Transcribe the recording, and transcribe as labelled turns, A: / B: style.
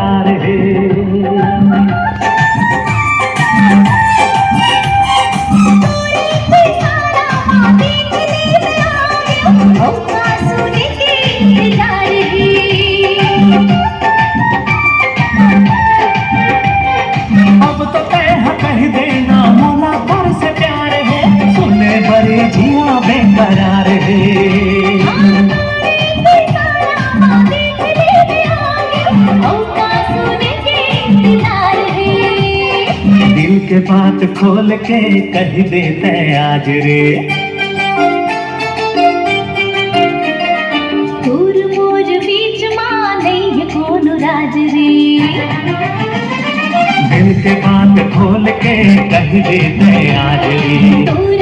A: बेकरार है। अब तो कह देना मौला पर से प्यार है, सुने बड़े जिया बेकरार है। दिल के बात खोल के कह देते आज रे,
B: तोर मोर बीच मां नहीं है कौन राज रे।
A: दिल के बात खोल के कह देते आज रे,
B: तोर